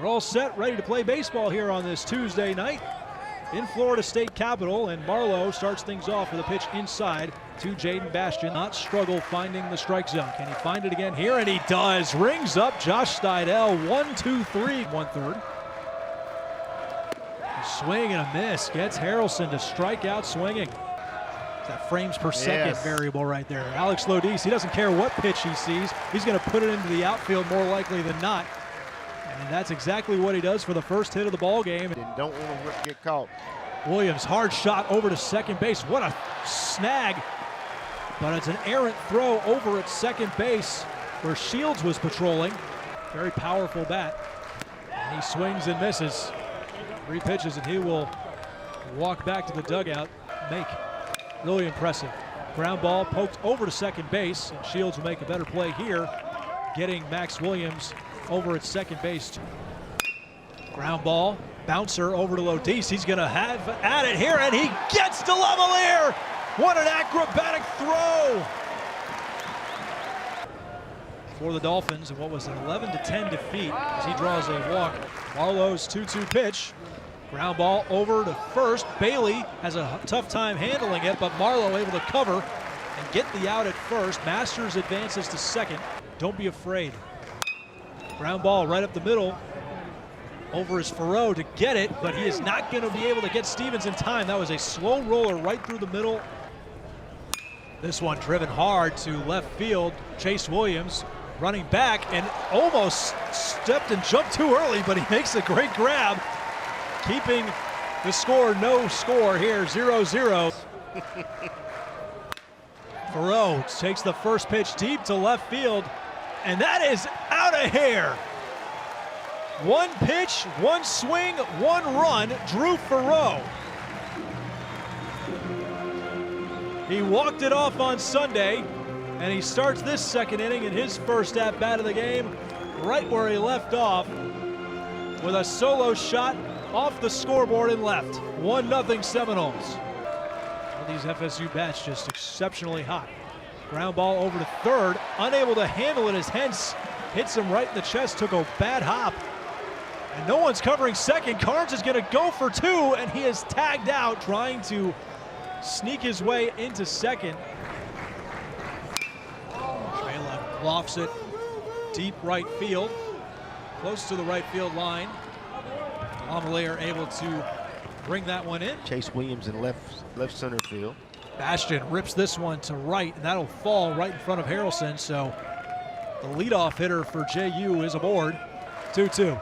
We're all set, ready to play baseball here on this Tuesday night in Florida State Capitol, and Marlowe starts things off with a pitch inside to Jaden Bastian. Not struggle finding the strike zone. Can he find it again here? And he does. Rings up Josh Steidel. 1-2-3, 1/3. Swing and a miss. Gets Harrelson to strike out swinging. That frames per second variable right there. Alex Lodise, he doesn't care what pitch he sees. He's going to put it into the outfield more likely than not. And that's exactly what he does for the first hit of the ball game. Don't want to get caught. Williams, hard shot over to second base. What a snag. But it's an errant throw over at second base where Shields was patrolling. Very powerful bat. And he swings and misses. 3 pitches and he will walk back to the dugout. Make. Really impressive. Ground ball poked over to second base, and Shields will make a better play here, getting Max Williams over at second base. Ground ball, bouncer over to Lodise. He's gonna have at it here, and he gets to Lavalier. What an acrobatic throw for the Dolphins, and what was an 11-10 defeat as he draws a walk. Marlowe's 2-2 pitch. Ground ball over to first. Bailey has a tough time handling it, but Marlowe able to cover and get the out at first. Masters advances to second. Don't be afraid. Ground ball right up the middle. Over is Farreau to get it, but he is not going to be able to get Stevens in time. That was a slow roller right through the middle. This one driven hard to left field. Chase Williams running back and almost stepped and jumped too early, but he makes a great grab, keeping the score no score here, 0-0. Farreau takes the first pitch deep to left field, and that is out of here. 1 pitch, 1 swing, 1 run, Drew Farreau. He walked it off on Sunday, and he starts this second inning in his first at-bat of the game right where he left off with a solo shot off the scoreboard and left. 1-0 Seminoles. All these FSU bats just exceptionally hot. Ground ball over to third, unable to handle it as Hentz hits him right in the chest, took a bad hop. And no one's covering second. Carnes is gonna go for 2, and he is tagged out trying to sneak his way into second. Trela lofts it deep right field, close to the right field line. Lavalier able to bring that one in. Chase Williams in left center field. Bastian rips this one to right, and that'll fall right in front of Harrelson. So the leadoff hitter for JU is aboard. 2-2.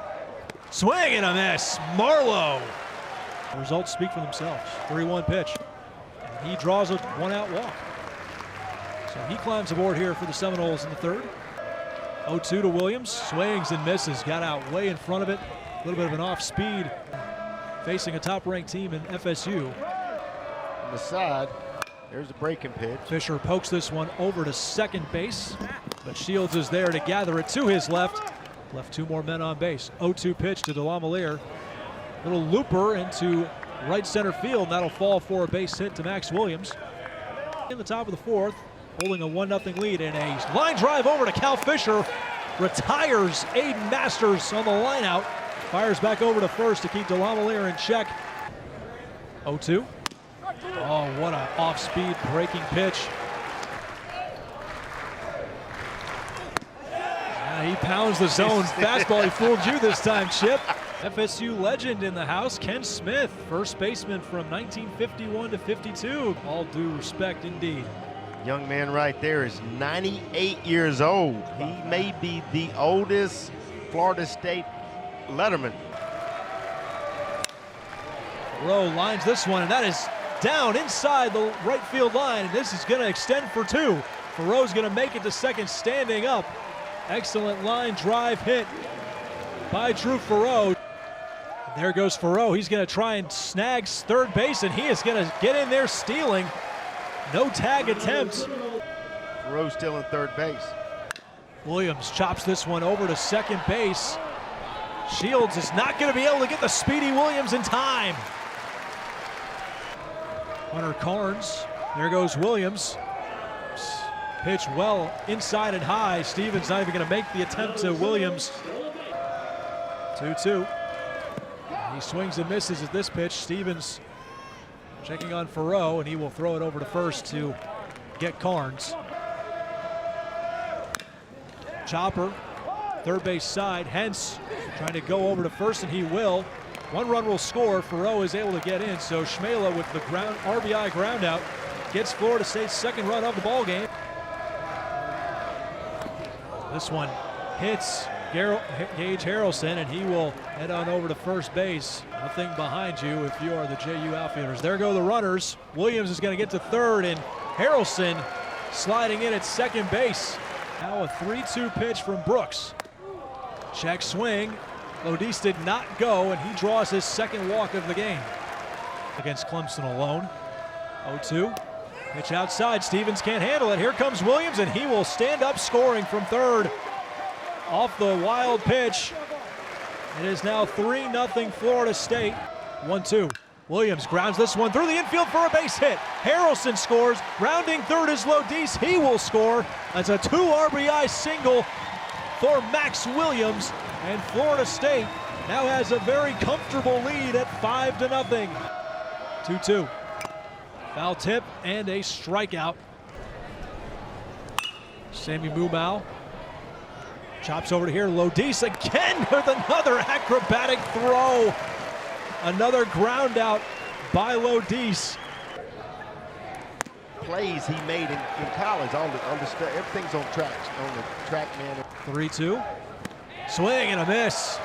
Swing and a miss. Marlowe. The results speak for themselves. 3-1 pitch. And he draws a 1-out walk. So he climbs aboard here for the Seminoles in the third. 0-2 to Williams. Swings and misses. Got out way in front of it. A little bit of an off speed, facing a top-ranked team in FSU. On the side, there's the breaking pitch. Fisher pokes this one over to second base, but Shields is there to gather it to his left. Left 2 more men on base. 0-2 pitch to Lavalier. Little looper into right center field, and that'll fall for a base hit to Max Williams. In the top of the 4th, holding a 1-0 lead, and a line drive over to Cal Fisher. Retires Aiden Masters on the line out. Fires back over to first to keep Lavalier in check. 0-2. Oh, what an off-speed breaking pitch. He pounds the zone. Fastball, he fooled you this time, Chip. FSU legend in the house, Ken Smith, first baseman from 1951 to 52. All due respect indeed. Young man right there is 98 years old. He may be the oldest Florida State letterman. Rowe lines this one, and that is down inside the right field line. And this is going to extend for 2. Farreau's going to make it to second standing up. Excellent line drive hit by Drew Farreau. There goes Farreau. He's going to try and snag third base, and he is going to get in there stealing. No tag attempt. Farreau's still in third base. Williams chops this one over to second base. Shields is not going to be able to get the speedy Williams in time. Hunter Carnes. There goes Williams. Pitch well inside and high. Stevens not even going to make the attempt to Williams. 2-2. He swings and misses at this pitch. Stevens checking on Farrow, and he will throw it over to first to get Carnes. Chopper, third base side. Hence trying to go over to first, and he will. One run will score. Farrow is able to get in, so Schmela with the RBI ground out gets Florida State's second run of the ball game. This one hits Gage Harrelson, and he will head on over to first base. Nothing behind you if you are the JU outfielders. There go the runners. Williams is going to get to third, and Harrelson sliding in at second base. Now a 3-2 pitch from Brooks. Check swing. Lodis did not go, and he draws his second walk of the game against Clemson alone. 0-2. Pitch outside. Stevens can't handle it. Here comes Williams, and he will stand up scoring from third off the wild pitch. It is now 3-0 Florida State. 1-2. Williams grounds this one through the infield for a base hit. Harrelson scores. Rounding third is Lodis. He will score. That's a 2 RBI single for Max Williams. And Florida State now has a very comfortable lead at 5-0. 2-2. Foul tip and a strikeout. Sammy Mumau chops over to here. Lodis again with another acrobatic throw. Another ground out by Lodis. Plays he made in college, everything's on the track, man. 3-2. Swing and a miss.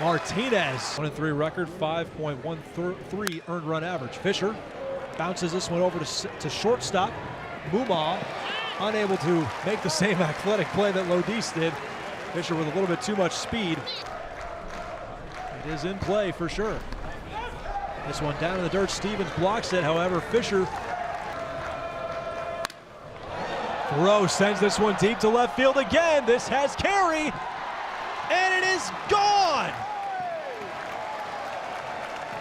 Martinez. 1-3 record, 5.13 earned run average. Fisher bounces this one over to shortstop. Mumau unable to make the same athletic play that Lodis did. Fisher with a little bit too much speed. It is in play for sure. This one down in the dirt. Stevens blocks it. However, Fisher. Farrow sends this one deep to left field again. This has carry, and it is gone.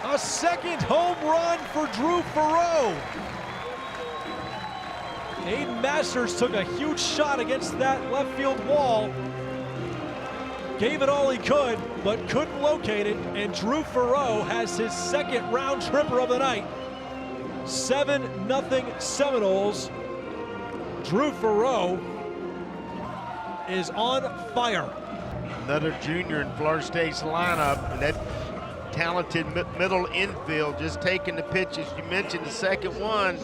A second home run for Drew Farrow. Aiden Masters took a huge shot against that left field wall. Gave it all he could, but couldn't locate it, and Drew Farrow has his second round tripper of the night. 7-0 Seminoles. Drew Farrow is on fire. Another junior in Florida State's lineup, and that talented middle infield just taking the pitches. You mentioned the second one,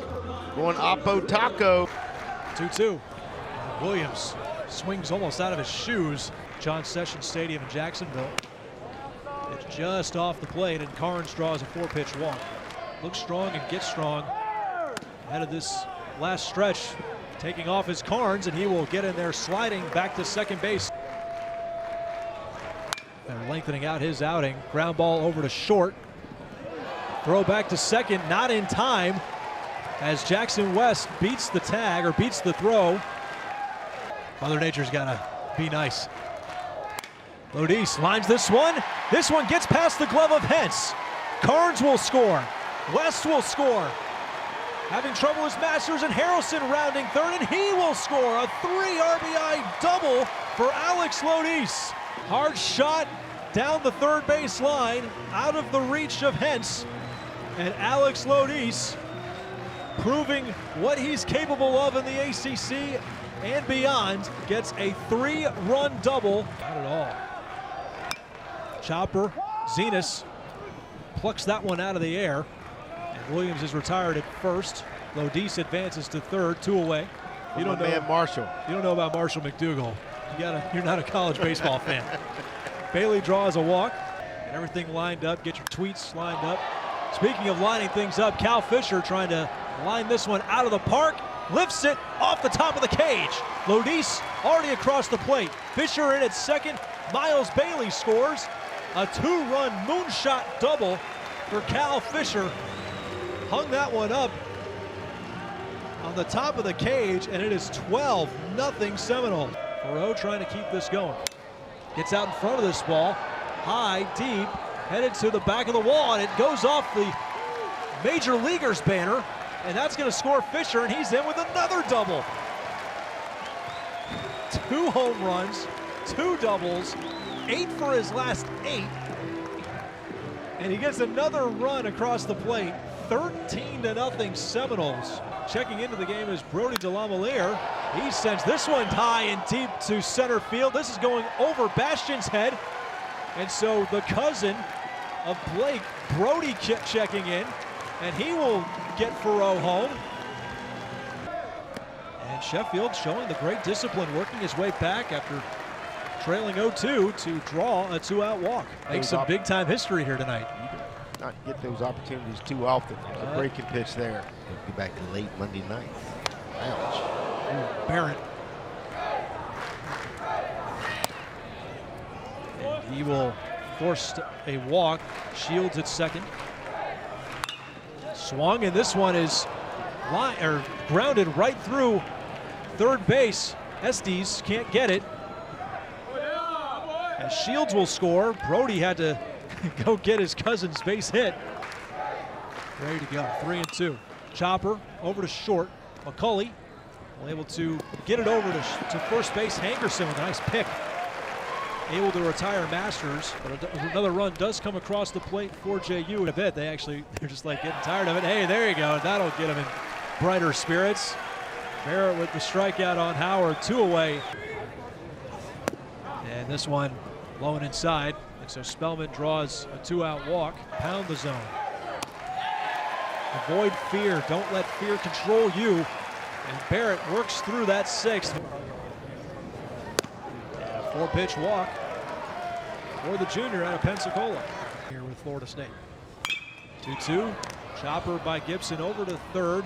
going Oppo Taco. 2-2. Williams swings almost out of his shoes. John Sessions Stadium in Jacksonville. It's just off the plate, and Carnes draws a 4-pitch walk. Looks strong and gets strong ahead of this last stretch. Taking off his Carnes, and he will get in there sliding back to second base. And lengthening out his outing. Ground ball over to short. Throw back to second, not in time, as Jackson West beats the tag, or beats the throw. Mother Nature's gotta be nice. Lodis lines this one. This one gets past the glove of Hentz. Carnes will score. West will score. Having trouble is Masters, and Harrelson rounding third, and he will score. A 3 RBI double for Alex Lodis. Hard shot down the third base line, out of the reach of Hentz. And Alex Lodis proving what he's capable of in the ACC and beyond, gets a 3-run double. Not at all. Chopper, Zenas plucks that one out of the air. And Williams is retired at first. Lodis advances to third, 2 away. You don't know Marshall. You don't know about Marshall McDougal. You're not a college baseball fan. Bailey draws a walk, and everything lined up. Get your tweets lined up. Speaking of lining things up, Cal Fisher trying to line this one out of the park. Lifts it off the top of the cage. Lodis already across the plate. Fisher in at second. Miles Bailey scores. A 2-run moonshot double for Cal Fisher. Hung that one up on the top of the cage, and it is 12-0 Seminole. Farrow trying to keep this going. Gets out in front of this ball. High, deep, headed to the back of the wall, and it goes off the Major Leaguers banner, and that's going to score Fisher, and he's in with another double. 2 home runs, 2 doubles 8 for his last 8. And he gets another run across the plate. 13-0 Seminoles. Checking into the game is Brody DeLaMoliere. He sends this one high and deep to center field. This is going over Bastian's head. And so the cousin of Blake, Brody, checking in, and he will get Faroe home. And Sheffield showing the great discipline, working his way back after trailing 0-2 to draw a 2-out walk. Make some big-time history here tonight. Not get those opportunities too often. There's a breaking pitch there. He'll be back late Monday night. Ouch. Ooh, Barrett. And he will force a walk. Shields at second. Swung, and this one is grounded right through third base. Estes can't get it. As Shields will score, Brody had to go get his cousin's base hit. Ready to go, 3-2. Chopper over to short. McCulley able to get it over to first base. Hankerson with a nice pick. Able to retire Masters, but another run does come across the plate for JU in a bit. They're just like getting tired of it. Hey, there you go. That'll get them in brighter spirits. Barrett with the strikeout on Howard, 2 away. And this one blowing inside. And so Spellman draws a 2-out walk. Pound the zone. Avoid fear. Don't let fear control you. And Barrett works through that 6th. And a 4-pitch walk for the junior out of Pensacola. Here with Florida State. 2-2. Chopper by Gibson over to third.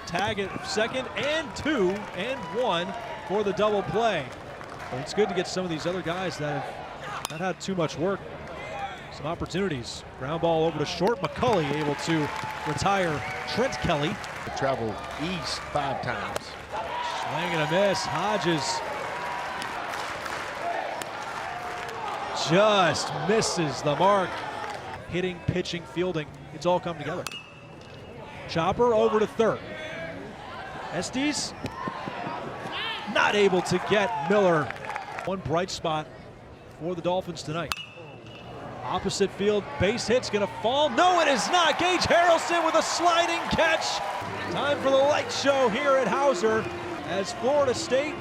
Tag at second and 2 and 1 for the double play. But it's good to get some of these other guys that have not had too much work. Some opportunities. Ground ball over to short. McCulley able to retire Trent Kelly. Travel east 5 times. Swing and a miss. Hodges just misses the mark. Hitting, pitching, fielding. It's all come together. Chopper over to third. Estes not able to get Miller. One bright spot for the Dolphins tonight. Opposite field, base hit's gonna fall. No, it is not. Gage Harrelson with a sliding catch. Time for the light show here at Hauser as Florida State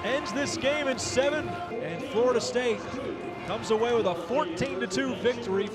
ends this game in 7, and Florida State comes away with a 14-2 victory.